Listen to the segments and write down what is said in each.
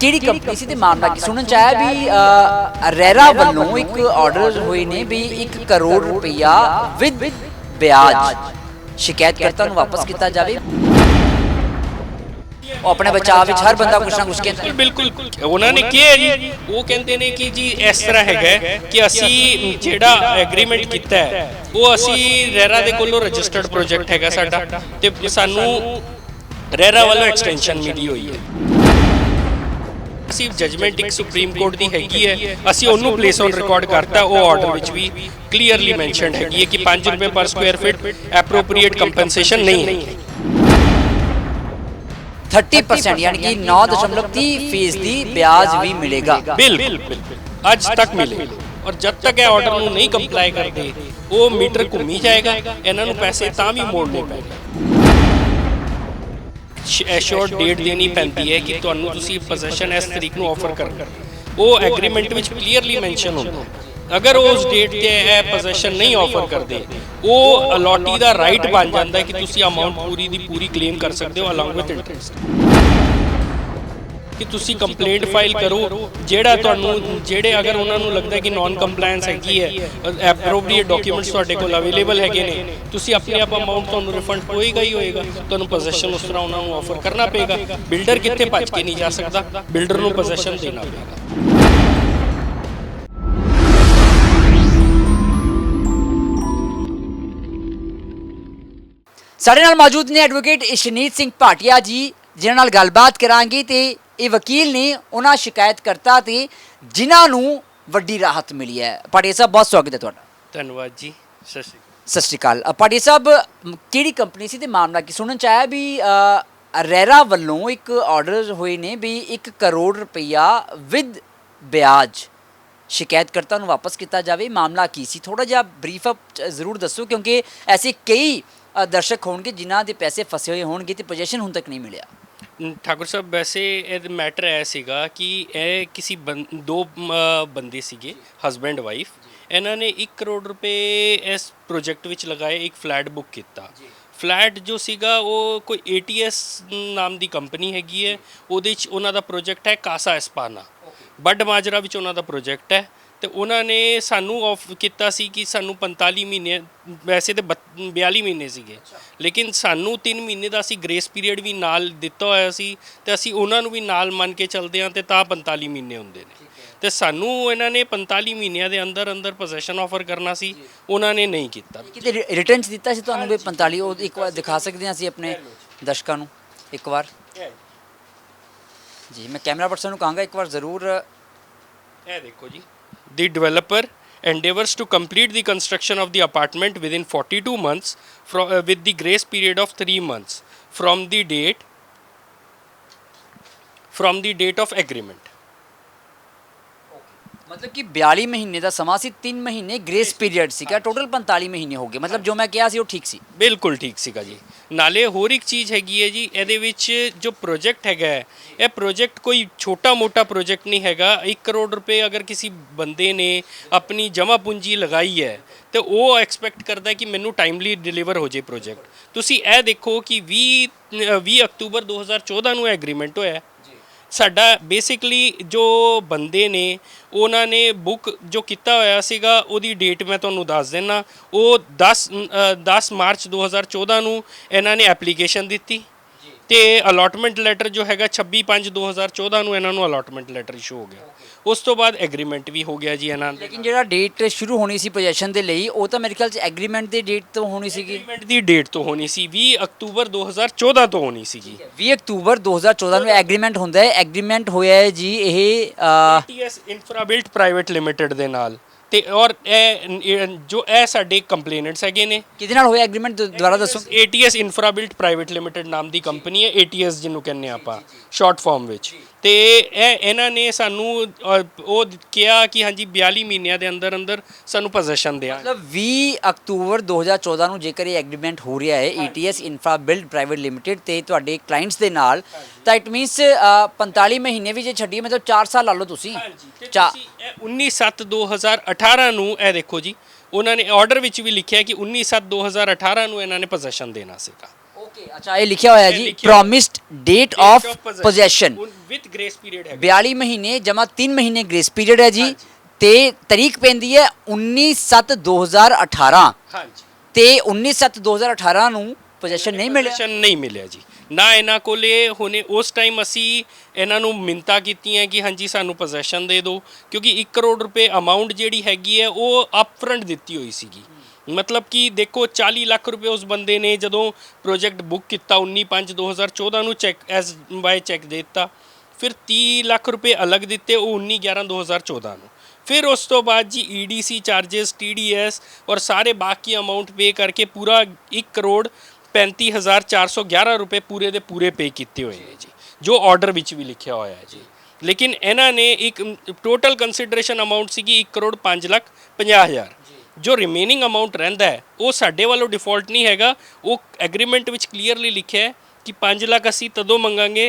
ਕਿਹੜੀ ਕੰਪਨੀ ਸੀ ਤੇ ਮਾਮਲਾ ਕੀ ਸੁਣਨ ਚ ਆਇਆ ਵੀ ਰੈਰਾ ਵੱਲੋਂ ਇੱਕ ਆਰਡਰ ਹੋਏ ਨੇ ਵੀ 1 ਕਰੋੜ ਰੁਪਇਆ ਵਿਦ ਵਿਆਜ ਸ਼ਿਕਾਇਤਕਰਤਾ ਨੂੰ ਵਾਪਸ ਕੀਤਾ ਜਾਵੇ। ਉਹ ਆਪਣੇ ਬਚਾਅ ਵਿੱਚ ਹਰ ਬੰਦਾ ਕੁਛ ਨਾ ਕੁਛ ਕਹਿੰਦਾ। ਬਿਲਕੁਲ ਉਹਨਾਂ ਨੇ ਕਿਹਾ ਜੀ, ਉਹ ਕਹਿੰਦੇ ਨੇ ਕਿ ਜੀ ਇਸ ਤਰ੍ਹਾਂ ਹੈਗਾ ਕਿ ਅਸੀਂ ਜਿਹੜਾ ਐਗਰੀਮੈਂਟ ਕੀਤਾ ਹੈ ਉਹ ਅਸੀਂ ਰੈਰਾ ਦੇ ਕੋਲੋਂ ਰਜਿਸਟਰਡ ਪ੍ਰੋਜੈਕਟ ਹੈਗਾ ਸਾਡਾ, ਤੇ ਸਾਨੂੰ ਰੈਰਾ ਵੱਲੋਂ ਐਕਸਟੈਂਸ਼ਨ ਮਿਲੀ ਹੋਈ ਹੈ। ਅਸੀਂ ਜਜਮੈਂਟ ਇੱਕ ਸੁਪਰੀਮ ਕੋਰਟ ਦੀ ਹੈਗੀ ਹੈ, ਅਸੀਂ ਉਹਨੂੰ ਪਲੇਸ ਔਨ ਰਿਕਾਰਡ ਕਰਤਾ। ਉਹ ਆਰਡਰ ਵਿੱਚ ਵੀ ਕਲੀਅਰਲੀ ਮੈਂਸ਼ਨਡ ਹੈਗੀ ਹੈ ਕਿ 5 ਰੁਪਏ ਪਰ ਸਕੁਆਇਰ ਫੀਟ ਐਪਰੋਪਰੀਏਟ ਕੰਪਨਸੇਸ਼ਨ ਨਹੀਂ ਹੈ। 30% यानी कि 9.30% ब्याज भी मिलेगा। बिल्कुल आज तक मिले, और जब तक ਇਹ ਆਰਡਰ ਨੂੰ ਨਹੀਂ ਕੰਪਲਾਈ ਕਰਦੇ ਉਹ ਮੀਟਰ ਘੁੰਮੀ ਜਾਏਗਾ, ਇਹਨਾਂ ਨੂੰ ਪੈਸੇ ਤਾਂ ਵੀ ਮੋੜਨੇ ਪੈਣਗੇ। ਐਸ਼ੋਰਡ ਡੇਟ ਦੇਣੀ ਪੈਂਦੀ ਹੈ ਕਿ ਤੁਹਾਨੂੰ ਤੁਸੀਂ ਪੋਜੀਸ਼ਨ ਇਸ ਤਰੀਕ ਨੂੰ ਆਫਰ ਕਰਨਾ, ਉਹ ਐਗਰੀਮੈਂਟ ਵਿੱਚ ਕਲੀਅਰਲੀ ਮੈਂਸ਼ਨ ਹੁੰਦਾ। अगर उस डेट ते पोजेशन नहीं ऑफर करते वो अलॉटी का राइट बन जाता है कि तुसी अमाउंट पूरी दी पूरी क्लेम कर सकते हो अलॉन्ग विद इंटरेस्ट, कि तुसी कंप्लेंट फाइल करो। जेड़ा तुहानू जेड़े अगर उन्होंने लगता है कि नॉन कंप्लायंस हैगी है, एप्रोप्रिएट डॉक्यूमेंट्स तुहाडे कोल अवेलेबल हैगे ने, तुसी अपने आप अमाउंट तुहानू रिफंड होएगा ही होएगा। तुहानू पोजेशन उस तरह उन्होंने ऑफर करना पेगा। बिल्डर कित्थे भज के नहीं जा सकता, बिल्डर नू पोजेशन देना पेगा। ਸਾਡੇ ਨਾਲ ਮੌਜੂਦ ਨੇ ਐਡਵੋਕੇਟ ਇਸ਼ਨੀਤ ਸਿੰਘ ਭਾਟੀਆ ਜੀ, ਜਿਨ੍ਹਾਂ ਨਾਲ ਗੱਲਬਾਤ ਕਰਾਂਗੇ ਤੇ ਇਹ ਵਕੀਲ ਨੇ ਉਹਨਾਂ ਸ਼ਿਕਾਇਤਕਰਤਾ ਤੇ ਜਿਨ੍ਹਾਂ ਨੂੰ ਵੱਡੀ ਰਾਹਤ ਮਿਲੀ ਹੈ। ਭਾਟੀਆ ਸਾਹਿਬ ਬਹੁਤ ਸਵਾਗਤ ਹੈ ਤੁਹਾਡਾ। ਧੰਨਵਾਦ ਜੀ। ਸਤਿ ਸ਼੍ਰੀ ਅਕਾਲ। ਭਾਟੀਆ ਸਾਹਿਬ ਕਿਹੜੀ ਕੰਪਨੀ ਸੀ ਤੇ ਮਾਮਲਾ ਕੀ ਸੁਣਨ ਚ ਆਇਆ ਵੀ ਰੈਰਾ ਵੱਲੋਂ ਇੱਕ ਆਰਡਰ ਹੋਏ ਨੇ ਵੀ 1 ਕਰੋੜ ਰੁਪਇਆ ਵਿਦ ਵਿਆਜ ਸ਼ਿਕਾਇਤਕਰਤਾ ਨੂੰ ਵਾਪਸ ਕੀਤਾ ਜਾਵੇ। ਮਾਮਲਾ ਕੀ ਸੀ, ਥੋੜਾ ਜਿਹਾ ਬਰੀਫ ਅਪ ਜ਼ਰੂਰ ਦੱਸੋ, ਕਿਉਂਕਿ ਐਸੇ ਕਈ ਦਰਸ਼ਕ ਹੋਣਗੇ ਜਿਨ੍ਹਾਂ ਦੇ ਪੈਸੇ ਫਸੇ ਹੋਏ ਹੋਣਗੇ ਤੇ ਪੋਜੀਸ਼ਨ ਹੁਣ ਤੱਕ ਨਹੀਂ ਮਿਲਿਆ। ਠਾਕੁਰ ਸਾਹਿਬ ਵੈਸੇ ਇਹ ਮੈਟਰ ਇਹ ਸੀਗਾ ਕਿ ਇਹ ਕਿਸੇ ਦੋ ਬੰਦੇ ਸੀਗੇ, ਹਸਬੈਂਡ ਵਾਈਫ। ਇਹਨਾਂ ਨੇ 1 ਕਰੋੜ ਰੁਪਏ ਇਸ ਪ੍ਰੋਜੈਕਟ ਵਿੱਚ ਲਗਾਏ, ਇੱਕ ਫਲੈਟ ਬੁੱਕ ਕੀਤਾ। ਫਲੈਟ ਜੋ ਸੀਗਾ ਉਹ ਕੋਈ ATS ਨਾਮ ਦੀ ਕੰਪਨੀ ਹੈਗੀ ਹੈ, ਉਹਦੇ 'ਚ ਉਹਨਾਂ ਦਾ ਪ੍ਰੋਜੈਕਟ ਹੈ ਕਾਸਾ ਐਸਪਾਨਾ, ਬੱਡ ਮਾਜਰਾ ਵਿੱਚ ਉਹਨਾਂ ਦਾ ਪ੍ਰੋਜੈਕਟ ਹੈ। ਤੇ ਉਹਨਾਂ ਨੇ ਸਾਨੂੰ ਆਫ ਕੀਤਾ ਸੀ ਕਿ ਸਾਨੂੰ 45 ਮਹੀਨੇ, ਵੈਸੇ ਤਾਂ 42 ਮਹੀਨੇ ਸੀਗੇ, ਲੇਕਿਨ ਸਾਨੂੰ 3 ਮਹੀਨੇ ਦਾ ਅਸੀਂ ਗ੍ਰੇਸ ਪੀਰੀਅਡ ਵੀ ਨਾਲ ਦਿੱਤਾ ਹੋਇਆ ਸੀ, ਤੇ ਅਸੀਂ ਉਹਨਾਂ ਨੂੰ ਵੀ ਨਾਲ ਮੰਨ ਕੇ ਚੱਲਦੇ ਹਾਂ, ਤੇ ਤਾਂ 45 ਮਹੀਨੇ ਹੁੰਦੇ ਨੇ। ਤੇ ਸਾਨੂੰ ਇਹਨਾਂ ਨੇ 45 ਮਹੀਨਿਆਂ ਦੇ ਅੰਦਰ ਅੰਦਰ ਪੋਜੀਸ਼ਨ ਆਫਰ ਕਰਨਾ ਸੀ, ਉਹਨਾਂ ਨੇ ਨਹੀਂ ਕੀਤਾ। ਕਿਤੇ ਰਿਟਰਨ 'ਚ ਦਿੱਤਾ ਸੀ ਤੁਹਾਨੂੰ ਵੀ 45? ਉਹ ਇੱਕ ਵਾਰ ਦਿਖਾ ਸਕਦੇ ਹਾਂ ਅਸੀਂ ਆਪਣੇ ਦਰਸ਼ਕਾਂ ਨੂੰ ਇੱਕ ਵਾਰ ਜੀ। ਮੈਂ ਕੈਮਰਾ ਪਰਸਨ ਨੂੰ ਕਹਾਂਗਾ ਇੱਕ ਵਾਰ ਜ਼ਰੂਰ। ਇਹ ਦੇਖੋ ਜੀ, the developer endeavors to complete the construction of the apartment within 42 months with the grace period of 3 months from the date of agreement। मतलब कि 42 ਮਹੀਨੇ ਦਾ ਸਮਾਂ ਸੀ, 3 ਮਹੀਨੇ ਗ੍ਰੇਸ ਪੀਰੀਅਡ ਸੀਗਾ, ਟੋਟਲ 45 ਮਹੀਨੇ ਹੋ ਗਏ। ਮਤਲਬ ਜੋ ਮੈਂ ਕਿਹਾ ਸੀ ਉਹ ਠੀਕ ਸੀ। ਬਿਲਕੁਲ ਠੀਕ ਸੀਗਾ ਜੀ। ਨਾਲੇ ਹੋਰ ਇੱਕ ਚੀਜ਼ ਹੈਗੀ ਹੈ ਜੀ, ਇਹਦੇ ਵਿੱਚ ਜੋ ਪ੍ਰੋਜੈਕਟ ਹੈਗਾ, ਇਹ ਪ੍ਰੋਜੈਕਟ ਕੋਈ ਛੋਟਾ ਮੋਟਾ ਪ੍ਰੋਜੈਕਟ ਨਹੀਂ ਹੈਗਾ। 1 ਕਰੋੜ ਰੁਪਏ ਅਗਰ ਕਿਸੇ ਬੰਦੇ ਨੇ ਆਪਣੀ ਜਮ੍ਹਾਂ ਪੂੰਜੀ ਲਗਾਈ ਹੈ ਤੇ ਉਹ ਐਕਸਪੈਕਟ ਕਰਦਾ ਕਿ ਮੈਨੂੰ ਟਾਈਮਲੀ ਡਿਲੀਵਰ ਹੋ ਜੇ ਪ੍ਰੋਜੈਕਟ। ਤੁਸੀਂ ਇਹ ਦੇਖੋ ਕਿ 20 ਅਕਤੂਬਰ 2014 ਨੂੰ ਐਗਰੀਮੈਂਟ ਹੋਇਆ। ਸਾਡਾ ਬੇਸਿਕਲੀ ਜੋ ਬੰਦੇ ਨੇ ਉਹਨਾਂ ਨੇ ਬੁੱਕ ਜੋ ਕੀਤਾ ਹੋਇਆ ਸੀਗਾ, ਉਹਦੀ ਡੇਟ ਮੈਂ ਤੁਹਾਨੂੰ ਦੱਸ ਦਿੰਦਾ। ਉਹ 10 ਮਾਰਚ 2014 ਨੂੰ ਇਹਨਾਂ ਨੇ ਐਪਲੀਕੇਸ਼ਨ ਦਿੱਤੀ, ਤੇ ਅਲਾਟਮੈਂਟ ਲੈਟਰ ਜੋ ਹੈਗਾ 26/5/2014 ਨੂੰ ਇਹਨਾਂ ਨੂੰ ਅਲਾਟਮੈਂਟ ਲੈਟਰ ਇਸ਼ੂ ਹੋ ਗਿਆ। ਉਸ ਤੋਂ ਬਾਅਦ ਐਗਰੀਮੈਂਟ ਵੀ ਹੋ ਗਿਆ ਜੀ ਇਹਨਾਂ ਦਾ। ਲੇਕਿਨ ਜਿਹੜਾ ਡੇਟ ਸ਼ੁਰੂ ਹੋਣੀ ਸੀ ਪੋਜੀਸ਼ਨ ਦੇ ਲਈ, ਉਹ ਤਾਂ ਮੇਰੇ ਖਿਆਲ 'ਚ ਐਗਰੀਮੈਂਟ ਦੀ ਡੇਟ ਤੋਂ ਹੋਣੀ ਸੀਗੀ। ਐਗਰੀਮੈਂਟ ਦੀ ਡੇਟ ਤੋਂ ਹੋਣੀ ਸੀ, 20 ਅਕਤੂਬਰ 2014 ਤੋਂ ਹੋਣੀ ਸੀਗੀ। 20 ਅਕਤੂਬਰ 2014 ਨੂੰ ਐਗਰੀਮੈਂਟ ਹੁੰਦਾ ਹੈ। ਐਗਰੀਮੈਂਟ ਹੋਇਆ ਹੈ ਜੀ ਇਹ ATS ਇਨਫਰਾਬਿਲਟ ਪ੍ਰਾਈਵੇਟ ਲਿਮਿਟਡ ਦੇ ਨਾਲ। ਤੇ ਔਰ ਇਹ ਜੋ ਇਹ ਸਾਡੇ ਕੰਪਲੇਨੈਂਟਸ ਹੈਗੇ ਨੇ। ਕਿਹਦੇ ਨਾਲ ਹੋਇਆ ਐਗਰੀਮੈਂਟ, ਦੁਬਾਰਾ ਦੱਸੋ। ATS ਇਨਫਰਾਬਿਲਟ ਪ੍ਰਾਈਵੇਟ ਲਿਮਿਟਡ ਨਾਮ ਦੀ ਕੰਪਨੀ ਹੈ, ATS ਜਿਹਨੂੰ ਕਹਿੰਦੇ ਆਪਾਂ ਸ਼ਾਰਟ ਫਾਰਮ ਵਿੱਚ। ਤੇ ਇਹਨਾਂ ਨੇ ਸਾਨੂੰ ਉਹ ਕਿਹਾ ਕਿ ਹਾਂਜੀ 42 ਮਹੀਨਿਆਂ ਦੇ ਅੰਦਰ ਅੰਦਰ ਸਾਨੂੰ ਪੋਜੀਸ਼ਨ ਦਿਆ। ਮਤਲਬ 20 ਅਕਤੂਬਰ 2014 ਨੂੰ ਜੇਕਰ ਇਹ ਐਗਰੀਮੈਂਟ ਹੋ ਰਿਹਾ ਹੈ ATS ਇਨਫਰਾਬਿਲਟ ਪ੍ਰਾਈਵੇਟ ਲਿਮਿਟਡ ਤੇ ਤੁਹਾਡੇ ਕਲਾਇੰਟਸ ਦੇ ਨਾਲ, ਤਾਂ ਇਟ ਮੀਨਸ 45 ਮਹੀਨੇ ਵੀ ਜੇ ਛੱਡੀਏ, ਮਤਲਬ 4 ਸਾਲ ਲਾ ਲਓ ਤੁਸੀਂ। 19/7/2018 ਨੂੰ ਇਹ ਦੇਖੋ ਜੀ, ਉਹਨਾਂ ਨੇ ਆਰਡਰ ਵਿੱਚ ਵੀ ਲਿਖਿਆ ਕਿ 19/7/2018 ਨੂੰ ਇਹਨਾਂ ਨੇ ਪੋਜੀਸ਼ਨ ਦੇਣਾ ਸੀਗਾ। ਓਕੇ ਅੱਛਾ ਇਹ ਲਿਖਿਆ ਹੋਇਆ ਇਹ ਜੀ ਲਿਖਿਆ ਹੋਇਆ। Promised date of possession with grace period ਹੈ 42 ਮਹੀਨੇ ਜਮਾ 3 ਮਹੀਨੇ ਗ੍ਰੇਸ ਪੀਰੀਅਡ ਹੈ ਜੀ ਹਾਂਜੀ। ਤੇ ਤਾਰੀਖ ਪੈਂਦੀ ਹੈ 19/7/2018 ਹਾਂਜੀ ਤੇ 19/7/2018 ਨੂੰ ਪੋਜੈਸ਼ਨ ਨਹੀਂ ਮਿਲਿਆ ਪੋਜੈਸ਼ਨ ਨਹੀਂ ਮਿਲਿਆ ਜੀ ਨਾ ਇਹਨਾਂ ਕੋਲੇ ਹੁਣੇ ਉਸ ਟਾਈਮ ਅਸੀਂ ਇਹਨਾਂ ਨੂੰ ਮਿੰਤਾ ਕੀਤੀਆਂ ਕਿ ਹਾਂਜੀ ਸਾਨੂੰ ਪੋਜੈਸ਼ਨ ਦੇ ਦਿਓ ਕਿਉਂਕਿ 1 ਕਰੋੜ ਰੁਪਏ ਅਮਾਉਂਟ ਜਿਹੜੀ ਹੈਗੀ ਹੈ ਉਹ ਅਪਫਰੰਟ ਦਿੱਤੀ ਹੋਈ ਸੀਗੀ ਮਤਲਬ ਕਿ ਦੇਖੋ 40 ਲੱਖ ਰੁਪਏ ਉਸ ਬੰਦੇ ਨੇ ਜਦੋਂ ਪ੍ਰੋਜੈਕਟ ਬੁੱਕ ਕੀਤਾ 19/5/2014 ਨੂੰ ਚੈੱਕ ਐਸ ਬਾਏ ਚੈੱਕ ਦੇ ਦਿੱਤਾ ਫਿਰ 30 ਲੱਖ ਰੁਪਏ ਅਲੱਗ ਦਿੱਤੇ ਉਹ 19/11/2014 ਨੂੰ ਫਿਰ ਉਸ ਤੋਂ ਬਾਅਦ ਜੀ ਈਡੀਸੀ ਚਾਰजेस TDS ਔਰ ਸਾਰੇ ਬਾਕੀ ਅਮਾਉਂਟ ਪੇ ਕਰਕੇ ਪੂਰਾ 1 ਕਰੋੜ 35,411 ਰੁਪਏ ਪੂਰੇ ਦੇ ਪੂਰੇ ਪੇ ਕੀਤੇ ਹੋਏ ਨੇ ਜੀ ਜੋ ਆਰਡਰ ਵਿੱਚ ਵੀ ਲਿਖਿਆ ਹੋਇਆ ਹੈ ਜੀ ਲੇਕਿਨ ਇਹਨਾਂ ਨੇ ਇੱਕ ਟੋਟਲ ਕੰਸੀਡਰੇਸ਼ਨ ਅਮਾਉਂਟ ਸੀਗੀ 1 ਕਰੋੜ 5,50,000 ਜੋ ਰਿਮੇਨਿੰਗ ਅਮਾਉਂਟ ਰਹਿੰਦਾ ਹੈ ਉਹ ਸਾਡੇ ਵੱਲੋਂ ਡਿਫਾਲਟ ਨਹੀਂ ਹੈਗਾ ਉਹ ਐਗਰੀਮੈਂਟ ਵਿੱਚ ਕਲੀਅਰਲੀ ਲਿਖਿਆ ਹੈ ਕਿ 5 ਲੱਖ ਅਸੀਂ ਤਦੋਂ ਮੰਗਾਂਗੇ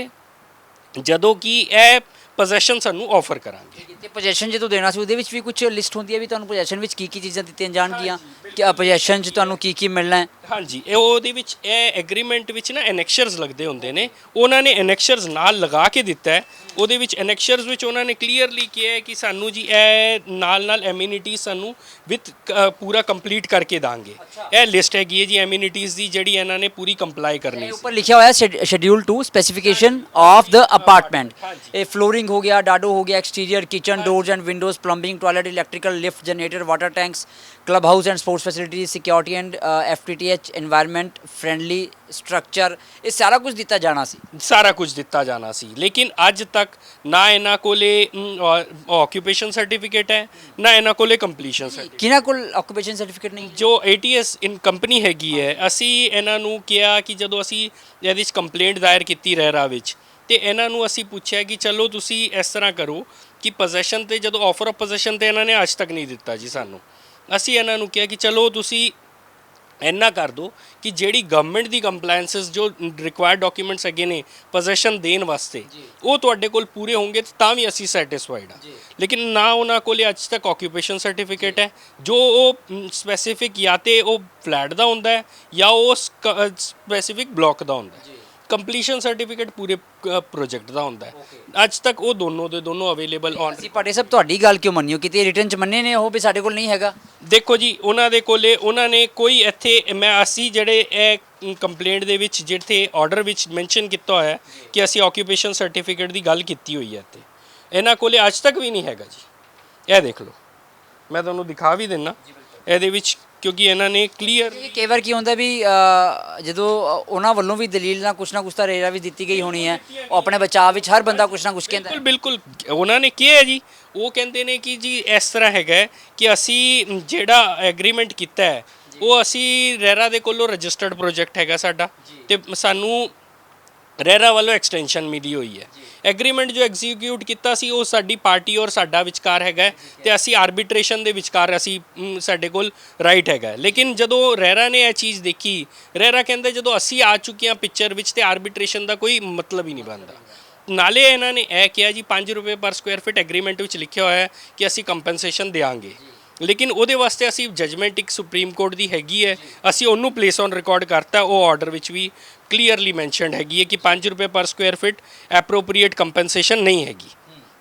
ਜਦੋਂ ਕਿ ਇਹ ਪੋਜੈਸ਼ਨ ਸਾਨੂੰ ਆਫਰ ਕਰਾਂਗੇ ਤੇ ਪੋਜੈਸ਼ਨ ਜਦੋਂ ਦੇਣਾ ਸੀ ਉਹਦੇ ਵਿੱਚ ਵੀ ਕੁਝ ਲਿਸਟ ਹੁੰਦੀ ਹੈ ਵੀ ਤੁਹਾਨੂੰ ਪੋਜੈਸ਼ਨ ਵਿੱਚ ਕੀ ਚੀਜ਼ਾਂ ਦਿੱਤੀਆਂ ਜਾਣਗੀਆਂ ਕਿ ਪੋਜੈਸ਼ਨ 'ਚ ਤੁਹਾਨੂੰ ਕੀ ਮਿਲਣਾ ਹੈ ਹਾਂਜੀ ਇਹ ਉਹਦੇ ਵਿੱਚ ਇਹ ਐਗਰੀਮੈਂਟ ਵਿੱਚ ਨਾ ਐਨੈਕਸ਼ਰਸ ਲੱਗਦੇ ਹੁੰਦੇ ਨੇ ਉਹਨਾਂ ਨੇ ਐਨੈਕਸ਼ਰਸ ਨਾਲ ਲਗਾ ਕੇ ਦਿੱਤਾ ਹੈ ਉਹਦੇ ਵਿੱਚ ਐਨੈਕਸ਼ਰਸ ਵਿੱਚ ਉਹਨਾਂ ਨੇ ਕਲੀਅਰਲੀ ਕਿਹਾ ਹੈ ਕਿ ਸਾਨੂੰ ਜੀ ਇਹ ਨਾਲ ਐਮਿਨਿਟੀ ਸਾਨੂੰ ਵਿਦ ਪੂਰਾ ਕੰਪਲੀਟ ਕਰਕੇ ਦਾਂਗੇ ਇਹ ਲਿਸਟ ਹੈਗੀ ਹੈ ਜੀ ਐਮਿਨਿਟੀਜ਼ ਦੀ ਜਿਹੜੀ ਇਹਨਾਂ ਨੇ ਪੂਰੀ ਕੰਪਲਾਈ ਕਰਨੀ ਸੀ ਉੱਪਰ ਲਿਖਿਆ ਹੋਇਆ schedule 2 specification of the apartment ਇਹ ਫਲੋਰਿੰਗ ਹੋ ਗਿਆ ਡਾਡੋ ਹੋ ਗਿਆ exterior kitchen doors and windows plumbing toilet electrical lift generator water tanks club house and sports facilities security and FTTH environment friendly structure ये सारा कुछ दिता जाना सी ਸਾਰਾ ਕੁਝ ਦਿੱਤਾ ਜਾਣਾ ਸੀ ਲੇਕਿਨ ਅੱਜ ਤੱਕ ਨਾ ਇਹਨਾਂ ਕੋਲੇ ਆਕਿਊਪੇਸ਼ਨ ਸਰਟੀਫਿਕੇਟ ਹੈ ਨਾ ਇਹਨਾਂ ਕੋਲੇ ਕੰਪਲੀਸ਼ਨ ਸਰਟੀਫਿਕੇਟ किना कोल ऑक्यूपेशन सर्टिफिकेट नहीं ਜੋ ATS ਇਨ ਕੰਪਨੀ ਹੈਗੀ ਹੈ ਅਸੀਂ ਇਹਨਾਂ ਨੂੰ ਕਿਹਾ ਕਿ ਜਦੋਂ ਅਸੀਂ ਇਹਦੇ ਵਿੱਚ ਕੰਪਲੇਂਟ ਦਾਇਰ ਕੀਤੀ ਰਹਿਰਾ ਵਿੱਚ ਤੇ ਇਹਨਾਂ ਨੂੰ ਅਸੀਂ ਪੁੱਛਿਆ ਕਿ ਚਲੋ ਤੁਸੀਂ ਇਸ ਤਰ੍ਹਾਂ ਕਰੋ ਕਿ ਪੋਜੈਸ਼ਨ ਤੇ ਜਦੋਂ ਆਫਰ ਆਫ ਪੋਜੈਸ਼ਨ ਤੇ ਇਹਨਾਂ ਨੇ ਅੱਜ ਤੱਕ ਨਹੀਂ ਦਿੱਤਾ ਜੀ ਸਾਨੂੰ ਅਸੀਂ ਇਹਨਾਂ ਨੂੰ ਕਿਹਾ ਕਿ ਚਲੋ ਤੁਸੀਂ ਇੰਨਾ ਕਰ ਦਿਓ ਕਿ ਜਿਹੜੀ ਗਵਰਨਮੈਂਟ ਦੀ ਕੰਪਲਾਈਐਂਸਸ ਜੋ ਰਿਕੁਆਇਰਡ ਡਾਕੂਮੈਂਟਸ ਹੈਗੇ ਨੇ ਪੋਜੈਸ਼ਨ ਦੇਣ ਵਾਸਤੇ ਉਹ ਤੁਹਾਡੇ ਕੋਲ ਪੂਰੇ ਹੋਣਗੇ ਤਾਂ ਵੀ ਅਸੀਂ ਸੈਟੀਸਫਾਈਡ ਆ ਲੇਕਿਨ ਨਾ ਉਹਨਾਂ ਕੋਲ ਅੱਜ ਤੱਕ ਆਕਿਊਪੇਸ਼ਨ ਸਰਟੀਫਿਕੇਟ ਹੈ ਜੋ ਉਹ ਸਪੈਸੀਫਿਕ ਜਾਂ ਤੇ ਉਹ ਫਲੈਟ ਦਾ ਹੁੰਦਾ ਹੈ ਜਾਂ ਉਹ ਸਪੈਸੀਫਿਕ ਬਲਾਕ ਦਾ ਹੁੰਦਾ ਹੈ ਕੰਪਲੀਸ਼ਨ ਸਰਟੀਫਿਕੇਟ ਪੂਰੇ ਪ੍ਰੋਜੈਕਟ ਦਾ ਹੁੰਦਾ ਹੈ ਅੱਜ ਤੱਕ ਉਹ ਦੋਨੋਂ ਦੇ ਦੋਨੋਂ ਅਵੇਲੇਬਲ ਔਨ ਅਸੀਂ ਪਾਟੇ ਸਾਹਿਬ ਤੁਹਾਡੀ ਗੱਲ ਕਿਉਂ ਮੰਨਿਓ ਕਿਤੇ ਰਿਟਰਨ ਚ ਮੰਨੇ ਨੇ ਉਹ ਵੀ ਸਾਡੇ ਕੋਲ ਨਹੀਂ ਹੈਗਾ ਦੇਖੋ ਜੀ ਉਹਨਾਂ ਦੇ ਕੋਲੇ ਉਹਨਾਂ ਨੇ ਕੋਈ ਇੱਥੇ ਅਸੀਂ ਜਿਹੜੇ ਇਹ ਕੰਪਲੇਂਟ ਦੇ ਵਿੱਚ ਜਿੱਥੇ ਆਰਡਰ ਵਿੱਚ ਮੈਂਸ਼ਨ ਕੀਤਾ ਹੋਇਆ ਕਿ ਅਸੀਂ ਆਕਿਊਪੇਸ਼ਨ ਸਰਟੀਫਿਕੇਟ ਦੀ ਗੱਲ ਕੀਤੀ ਹੋਈ ਹੈ ਤੇ ਇਹਨਾਂ ਕੋਲੇ ਅੱਜ ਤੱਕ ਵੀ ਨਹੀਂ ਹੈਗਾ ਜੀ ਇਹ ਦੇਖ ਲਓ ਮੈਂ ਤੁਹਾਨੂੰ ਦਿਖਾ ਵੀ ਦਿੰਨਾ ਇਹਦੇ ਵਿੱਚ ਕਿਉਂਕਿ ਇਹਨਾਂ ਨੇ ਕਲੀਅਰ ਕਈ ਵਾਰ ਕੀ ਹੁੰਦਾ ਵੀ ਜਦੋਂ ਉਹਨਾਂ ਵੱਲੋਂ ਵੀ ਦਲੀਲ ਨਾ ਕੁਛ ਤਾਂ ਰੇਰਾ ਵੀ ਦਿੱਤੀ ਗਈ ਹੋਣੀ ਹੈ ਉਹ ਆਪਣੇ ਬਚਾਅ ਵਿੱਚ ਹਰ ਬੰਦਾ ਕੁਛ ਨਾ ਕੁਛ ਕਹਿੰਦਾ ਬਿਲਕੁਲ ਉਹਨਾਂ ਨੇ ਕਿਹਾ ਹੈ ਜੀ ਉਹ ਕਹਿੰਦੇ ਨੇ ਕਿ ਜੀ ਇਸ ਤਰ੍ਹਾਂ ਹੈਗਾ ਕਿ ਅਸੀਂ ਜਿਹੜਾ ਐਗਰੀਮੈਂਟ ਕੀਤਾ ਹੈ ਉਹ ਅਸੀਂ ਰੇਰਾ ਦੇ ਕੋਲੋਂ ਰਜਿਸਟਰਡ ਪ੍ਰੋਜੈਕਟ ਹੈਗਾ ਸਾਡਾ ਤੇ ਸਾਨੂੰ ਰੇਰਾ ਵੱਲੋਂ ਐਕਸਟੈਂਸ਼ਨ ਮਿਲੀ ਹੋਈ ਹੈ ਐਗਰੀਮੈਂਟ ਜੋ ਐਗਜ਼ੀਕਿਊਟ ਕੀਤਾ ਸੀ ਉਹ ਸਾਡੀ ਪਾਰਟੀ ਔਰ ਸਾਡਾ ਵਿਚਕਾਰ ਹੈਗਾ ਤੇ ਅਸੀਂ ਆਰਬਿਟ੍ਰੇਸ਼ਨ ਦੇ ਵਿਚਕਾਰ ਅਸੀਂ ਸਾਡੇ ਕੋਲ ਰਾਈਟ ਹੈਗਾ ਲੇਕਿਨ ਜਦੋਂ ਰੇਰਾ ਨੇ ਇਹ ਚੀਜ਼ ਦੇਖੀ ਰੇਰਾ ਕਹਿੰਦੇ ਜਦੋਂ ਅਸੀਂ ਆ ਚੁੱਕੇ ਹਾਂ ਪਿਕਚਰ ਵਿੱਚ ਤੇ ਆਰਬਿਟ੍ਰੇਸ਼ਨ ਦਾ ਕੋਈ ਮਤਲਬ ਹੀ ਨਹੀਂ ਬਣਦਾ ਨਾਲੇ ਇਹਨਾਂ ਨੇ ਇਹ ਕਿਹਾ ਜੀ 5 ਰੁਪਏ ਪਰ ਸਕੁਆਇਰ ਫਿਟ ਐਗਰੀਮੈਂਟ ਵਿੱਚ ਲਿਖਿਆ ਹੋਇਆ ਹੈ ਕਿ ਅਸੀਂ ਕੰਪਨਸੇਸ਼ਨ ਦੇਵਾਂਗੇ ਲੇਕਿਨ ਉਹਦੇ ਵਾਸਤੇ ਅਸੀਂ ਜਜਮੈਂਟ ਇੱਕ ਸੁਪਰੀਮ ਕੋਰਟ ਦੀ ਹੈਗੀ ਹੈ ਅਸੀਂ ਉਹਨੂੰ ਪਲੇਸ ਔਨ ਰਿਕਾਰਡ ਕਰਤਾ ਉਹ ਆਰਡਰ ਵਿੱਚ ਵੀ ਕਲੀਅਰਲੀ ਮੈਂਸ਼ਨਡ ਹੈਗੀ ਹੈ ਕਿ 5 ਰੁਪਏ ਪਰ ਸਕੁਆਇਰ ਫਿਟ ਐਪਰੋਪਰੀਏਟ ਕੰਪਨਸੇਸ਼ਨ ਨਹੀਂ ਹੈਗੀ